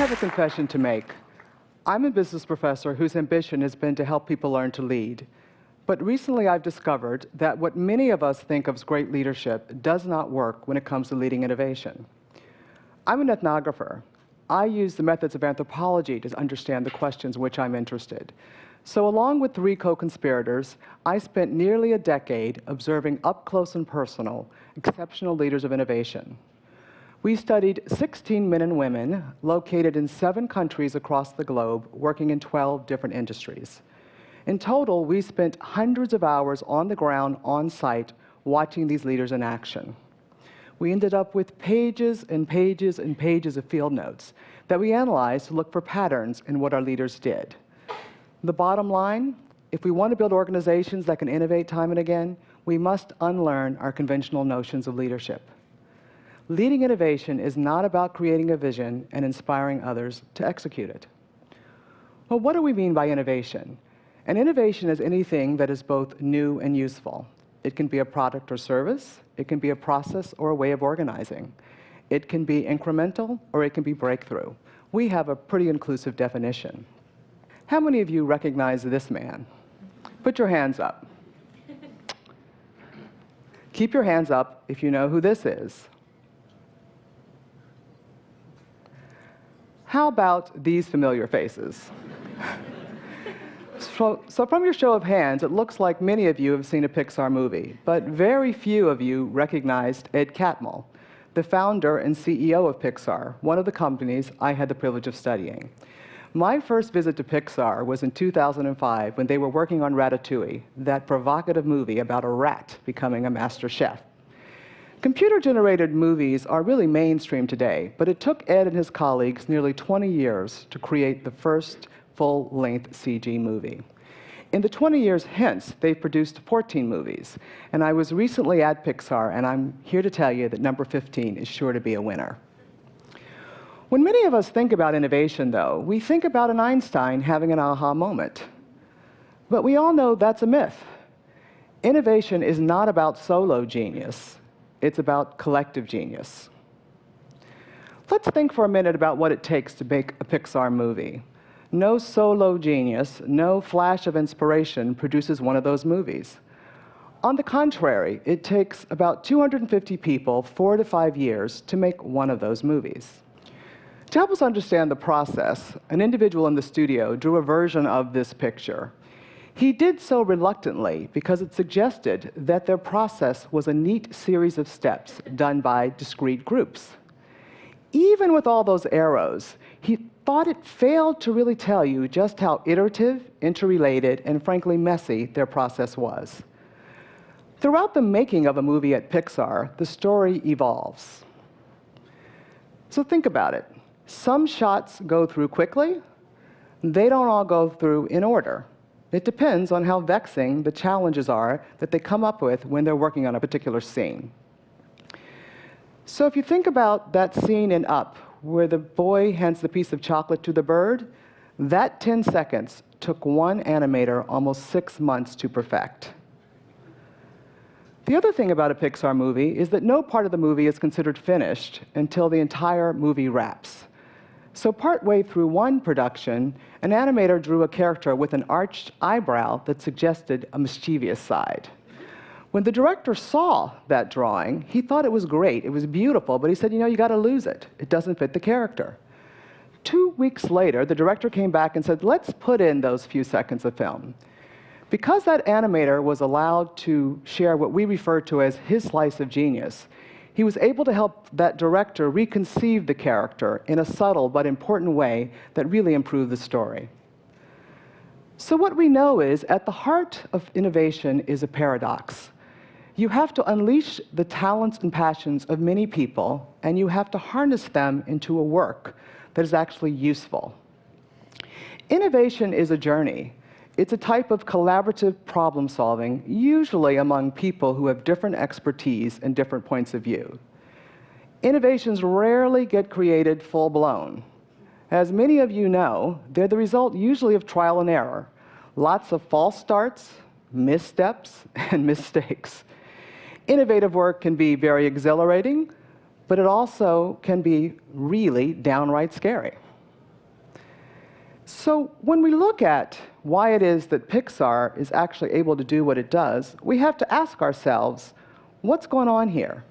have a confession to make. I'm a business professor whose ambition has been to help people learn to lead. But recently I've discovered that what many of us think of as great leadership does not work when it comes to leading innovation. I'm an ethnographer. I use the methods of anthropology to understand the questions in which I'm interested. So along with 3 co-conspirators, I spent nearly a decade observing up close and personal exceptional leaders of innovation. We studied 16 men and women located in 7 countries across the globe, working in 12 different industries. In total, we spent hundreds of hours on the ground, on site, watching these leaders in action. We ended up with pages and pages and pages of field notes that we analyzed to look for patterns in what our leaders did. The bottom line, if we want to build organizations that can innovate time and again, we must unlearn our conventional notions of leadership. Leading innovation is not about creating a vision and inspiring others to execute it. Well, what do we mean by innovation? And innovation is anything that is both new and useful. It can be a product or service. It can be a process or a way of organizing. It can be incremental or it can be breakthrough. We have a pretty inclusive definition. How many of you recognize this man? Put your hands up. Keep your hands up if you know who this is. How about these familiar faces? So from your show of hands, it looks like many of you have seen a Pixar movie, but very few of you recognized Ed Catmull, the founder and CEO of Pixar, one of the companies I had the privilege of studying. My first visit to Pixar was in 2005 when they were working on Ratatouille, that provocative movie about a rat becoming a master chef. Computer-generated movies are really mainstream today, but it took Ed and his colleagues nearly 20 years to create the first full-length CG movie. In the 20 years hence, they've produced 14 movies, and I was recently at Pixar, and I'm here to tell you that number 15 is sure to be a winner. When many of us think about innovation, though, we think about an Einstein having an aha moment. But we all know that's a myth. Innovation is not about solo genius. It's about collective genius. Let's think for a minute about what it takes to make a Pixar movie. No solo genius, no flash of inspiration produces one of those movies. On the contrary, it takes about 250 people, 4 to 5 years, to make one of those movies. To help us understand the process, an individual in the studio drew a version of this picture. He did so reluctantly because it suggested that their process was a neat series of steps done by discrete groups. Even with all those arrows, he thought it failed to really tell you just how iterative, interrelated, and frankly messy their process was. Throughout the making of a movie at Pixar, the story evolves. So think about it. Some shots go through quickly. They don't all go through in order. It depends on how vexing the challenges are that they come up with when they're working on a particular scene. So if you think about that scene in Up, where the boy hands the piece of chocolate to the bird, that 10 seconds took one animator almost 6 months to perfect. The other thing about a Pixar movie is that no part of the movie is considered finished until the entire movie wraps. So partway through one production, an animator drew a character with an arched eyebrow that suggested a mischievous side. When the director saw that drawing, he thought it was great, it was beautiful, but he said, you got to lose it. It doesn't fit the character. 2 weeks later, the director came back and said, let's put in those few seconds of film. Because that animator was allowed to share what we refer to as his slice of genius, he was able to help that director reconceive the character in a subtle but important way that really improved the story. So what we know is, at the heart of innovation is a paradox. You have to unleash the talents and passions of many people, and you have to harness them into a work that is actually useful. Innovation is a journey. It's a type of collaborative problem solving, usually among people who have different expertise and different points of view. Innovations rarely get created full-blown. As many of you know, they're the result usually of trial and error. Lots of false starts, missteps, and mistakes. Innovative work can be very exhilarating, but it also can be really downright scary. So when we look at why it is that Pixar is actually able to do what it does, we have to ask ourselves, what's going on here?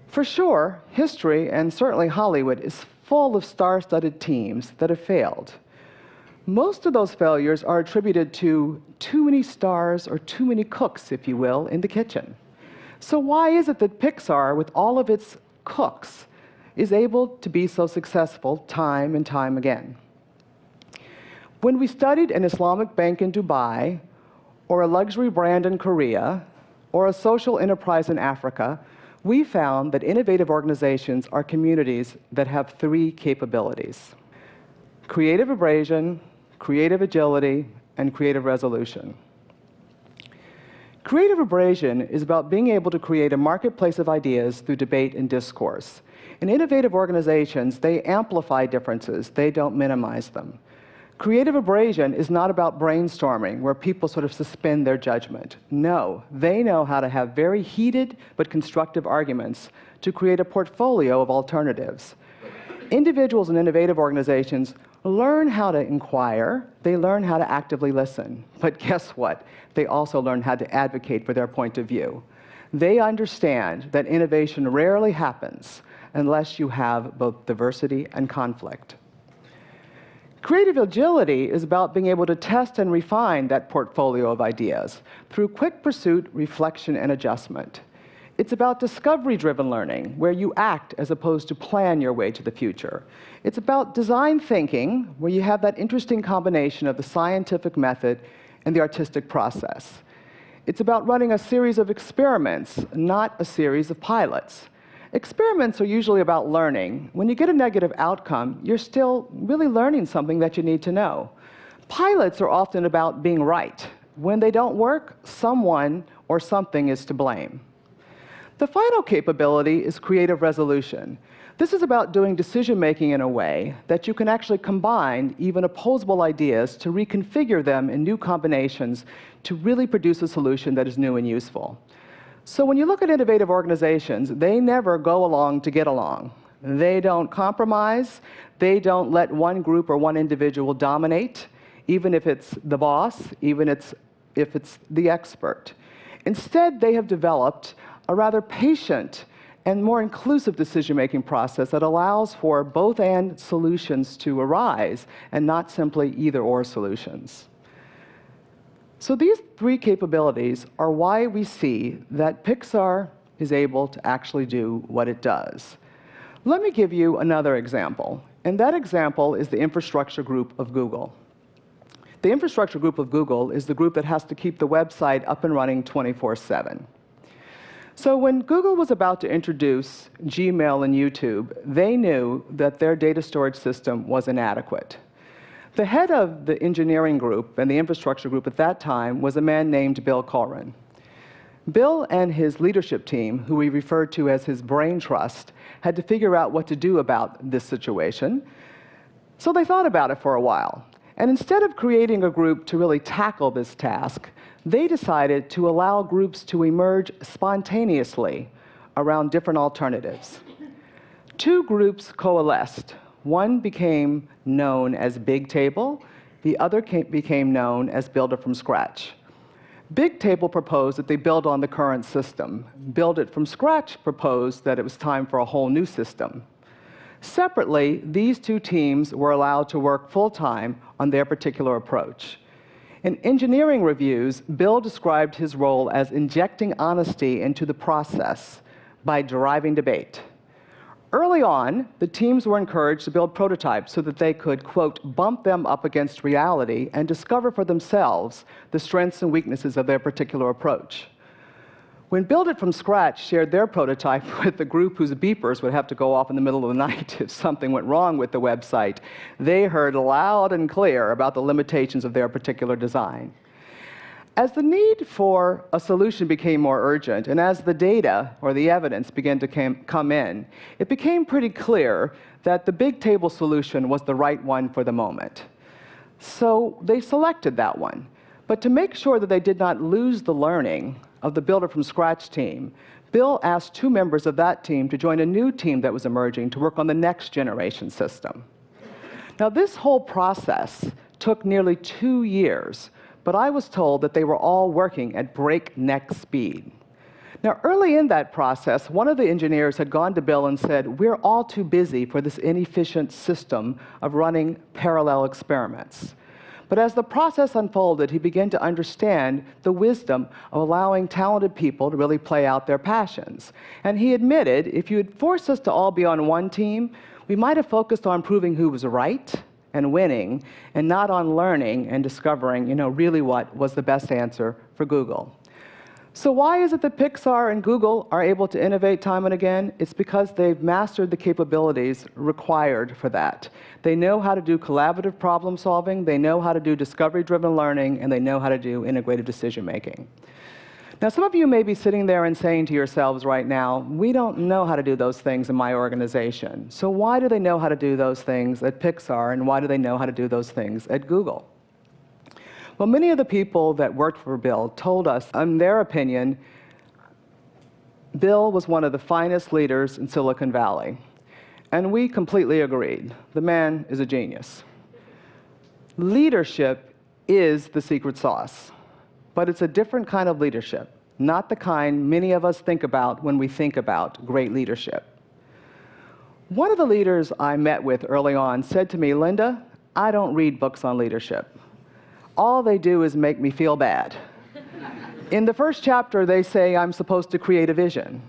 For sure, history, and certainly Hollywood, is full of star-studded teams that have failed. Most of those failures are attributed to too many stars or too many cooks, if you will, in the kitchen. So why is it that Pixar, with all of its cooks, is able to be so successful time and time again? When we studied an Islamic bank in Dubai, or a luxury brand in Korea, or a social enterprise in Africa, we found that innovative organizations are communities that have three capabilities: creative abrasion, creative agility, and creative resolution. Creative abrasion is about being able to create a marketplace of ideas through debate and discourse. In innovative organizations, they amplify differences, they don't minimize them. Creative abrasion is not about brainstorming, where people sort of suspend their judgment. No, they know how to have very heated but constructive arguments to create a portfolio of alternatives. Individuals in innovative organizations learn how to inquire, they learn how to actively listen. But guess what? They also learn how to advocate for their point of view. They understand that innovation rarely happens unless you have both diversity and conflict. Creative agility is about being able to test and refine that portfolio of ideas through quick pursuit, reflection, and adjustment. It's about discovery-driven learning, where you act as opposed to plan your way to the future. It's about design thinking, where you have that interesting combination of the scientific method and the artistic process. It's about running a series of experiments, not a series of pilots. Experiments are usually about learning. When you get a negative outcome, you're still really learning something that you need to know. Pilots are often about being right. When they don't work, someone or something is to blame. The final capability is creative resolution. This is about doing decision-making in a way that you can actually combine even opposable ideas to reconfigure them in new combinations to really produce a solution that is new and useful. So when you look at innovative organizations, they never go along to get along. They don't compromise. They don't let one group or one individual dominate, even if it's the boss, even if it's the expert. Instead, they have developed a rather patient and more inclusive decision-making process that allows for both-and solutions to arise and not simply either-or solutions. So these three capabilities are why we see that Pixar is able to actually do what it does. Let me give you another example, and that example is the infrastructure group of Google. The infrastructure group of Google is the group that has to keep the website up and running 24/7. So when Google was about to introduce Gmail and YouTube, they knew that their data storage system was inadequate. The head of the engineering group and the infrastructure group at that time was a man named Bill Colrin. Bill and his leadership team, who we referred to as his brain trust, had to figure out what to do about this situation. So they thought about it for a while. And instead of creating a group to really tackle this task, they decided to allow groups to emerge spontaneously around different alternatives. Two groups coalesced. One became known as Bigtable. The other became known as Builder from Scratch. Bigtable proposed that they build on the current system. Build It from Scratch proposed that it was time for a whole new system. Separately, these two teams were allowed to work full-time on their particular approach. In engineering reviews, Bill described his role as injecting honesty into the process by driving debate. Early on, the teams were encouraged to build prototypes so that they could, quote, bump them up against reality and discover for themselves the strengths and weaknesses of their particular approach. When Build It from Scratch shared their prototype with the group whose beepers would have to go off in the middle of the night if something went wrong with the website, they heard loud and clear about the limitations of their particular design. As the need for a solution became more urgent, and as the data or the evidence began to come in, it became pretty clear that the Bigtable solution was the right one for the moment. So they selected that one. But to make sure that they did not lose the learning of the Builder from Scratch team, Bill asked two members of that team to join a new team that was emerging to work on the next generation system. Now, this whole process took nearly 2 years, but I was told that they were all working at breakneck speed. Now, early in that process, one of the engineers had gone to Bill and said, "We're all too busy for this inefficient system of running parallel experiments." But as the process unfolded, he began to understand the wisdom of allowing talented people to really play out their passions. And he admitted, if you had forced us to all be on one team, we might have focused on proving who was right and winning, and not on learning and discovering, really what was the best answer for Google. So why is it that Pixar and Google are able to innovate time and again? It's because they've mastered the capabilities required for that. They know how to do collaborative problem solving, they know how to do discovery-driven learning, and they know how to do integrated decision-making. Now, some of you may be sitting there and saying to yourselves right now, we don't know how to do those things in my organization. So why do they know how to do those things at Pixar, and why do they know how to do those things at Google? Well, many of the people that worked for Bill told us, in their opinion, Bill was one of the finest leaders in Silicon Valley. And we completely agreed. The man is a genius. Leadership is the secret sauce, but it's a different kind of leadership, not the kind many of us think about when we think about great leadership. One of the leaders I met with early on said to me, "Linda, I don't read books on leadership. All they do is make me feel bad. In the first chapter, they say I'm supposed to create a vision.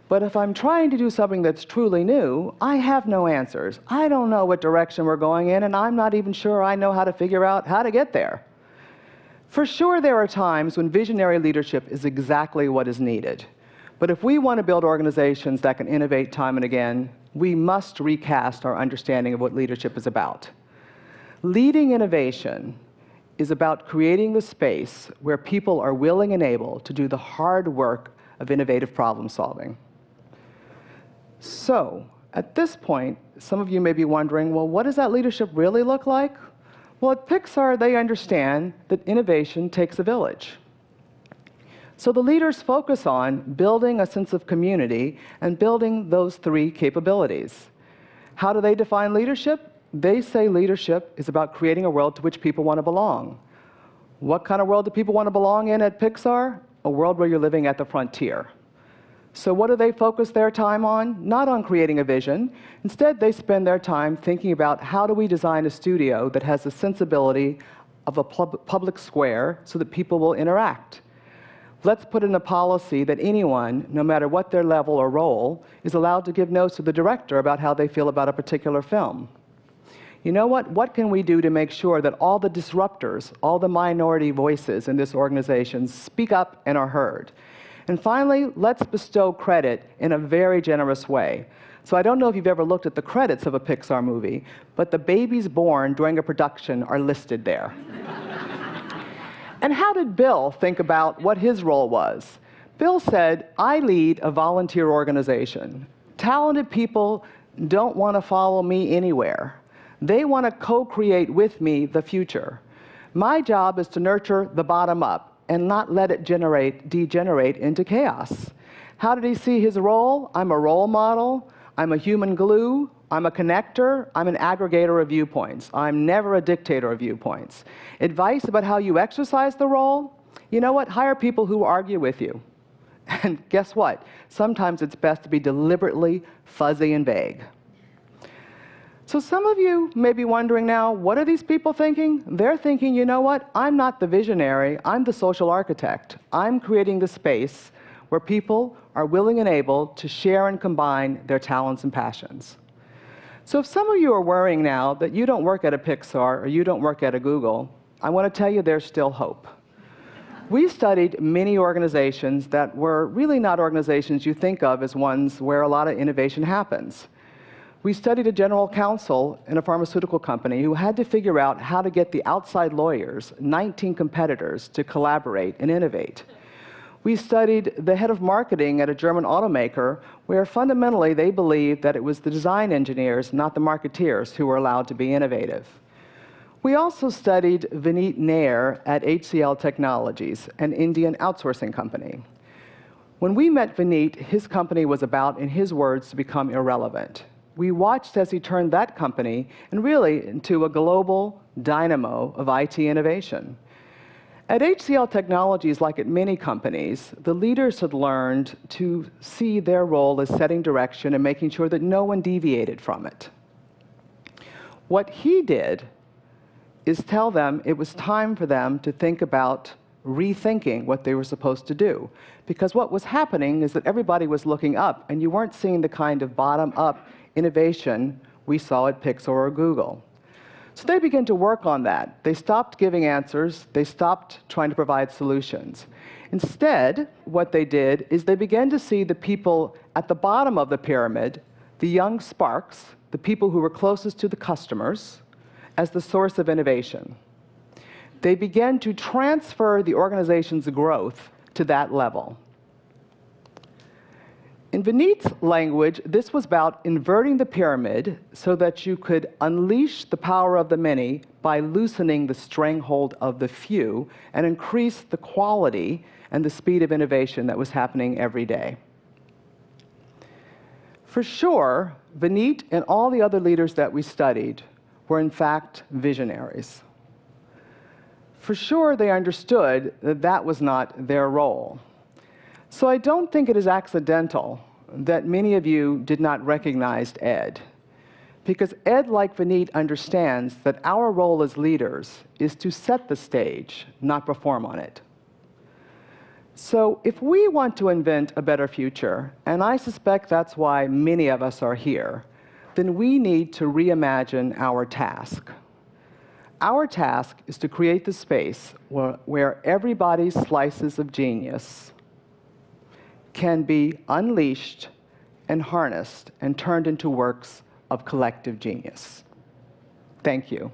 But if I'm trying to do something that's truly new, I have no answers. I don't know what direction we're going in, and I'm not even sure I know how to figure out how to get there." For sure, there are times when visionary leadership is exactly what is needed. But if we want to build organizations that can innovate time and again, we must recast our understanding of what leadership is about. Leading innovation is about creating the space where people are willing and able to do the hard work of innovative problem solving. So, at this point, some of you may be wondering, well, what does that leadership really look like? Well, at Pixar, they understand that innovation takes a village. So the leaders focus on building a sense of community and building those three capabilities. How do they define leadership? They say leadership is about creating a world to which people want to belong. What kind of world do people want to belong in at Pixar? A world where you're living at the frontier. So what do they focus their time on? Not on creating a vision. Instead, they spend their time thinking about how do we design a studio that has the sensibility of a public square so that people will interact. Let's put in a policy that anyone, no matter what their level or role, is allowed to give notes to the director about how they feel about a particular film. You know what? What can we do to make sure that all the disruptors, all the minority voices in this organization speak up and are heard? And finally, let's bestow credit in a very generous way. So I don't know if you've ever looked at the credits of a Pixar movie, but the babies born during a production are listed there. And how did Bill think about what his role was? Bill said, "I lead a volunteer organization. Talented people don't want to follow me anywhere. They want to co-create with me the future. My job is to nurture the bottom up and not let it degenerate into chaos." How did he see his role? I'm a role model. I'm a human glue. I'm a connector. I'm an aggregator of viewpoints. I'm never a dictator of viewpoints. Advice about how you exercise the role? You know what? Hire people who argue with you. And guess what? Sometimes it's best to be deliberately fuzzy and vague. So some of you may be wondering now, what are these people thinking? They're thinking, you know what? I'm not the visionary. I'm the social architect. I'm creating the space where people are willing and able to share and combine their talents and passions. So if some of you are worrying now that you don't work at a Pixar or you don't work at a Google, I want to tell you there's still hope. We studied many organizations that were really not organizations you think of as ones where a lot of innovation happens. We studied a general counsel in a pharmaceutical company who had to figure out how to get the outside lawyers, 19 competitors, to collaborate and innovate. We studied the head of marketing at a German automaker, where fundamentally they believed that it was the design engineers, not the marketeers, who were allowed to be innovative. We also studied Vineet Nair at HCL Technologies, an Indian outsourcing company. When we met Vineet, his company was about, in his words, to become irrelevant. we watched as he turned that company and really into a global dynamo of IT innovation. At HCL Technologies, like at many companies, the leaders had learned to see their role as setting direction and making sure that no one deviated from it. What he did is tell them it was time for them to think about rethinking what they were supposed to do. Because what was happening is that everybody was looking up, and you weren't seeing the kind of bottom-up innovation we saw at Pixar or Google. So they began to work on that. They stopped giving answers. They stopped trying to provide solutions. Instead, what they did is they began to see the people at the bottom of the pyramid, the young sparks, the people who were closest to the customers, as the source of innovation. They began to transfer the organization's growth to that level. In Vineet's language, this was about inverting the pyramid so that you could unleash the power of the many by loosening the stranglehold of the few and increase the quality and the speed of innovation that was happening every day. For sure, Vineet and all the other leaders that we studied were in fact visionaries. For sure, they understood that that was not their role. So I don't think it is accidental that many of you did not recognize Ed. Because Ed, like Vineet, understands that our role as leaders is to set the stage, not perform on it. So if we want to invent a better future, and I suspect that's why many of us are here, then we need to reimagine our task. Our task is to create the space where everybody's slices of genius can be unleashed and harnessed and turned into works of collective genius. Thank you.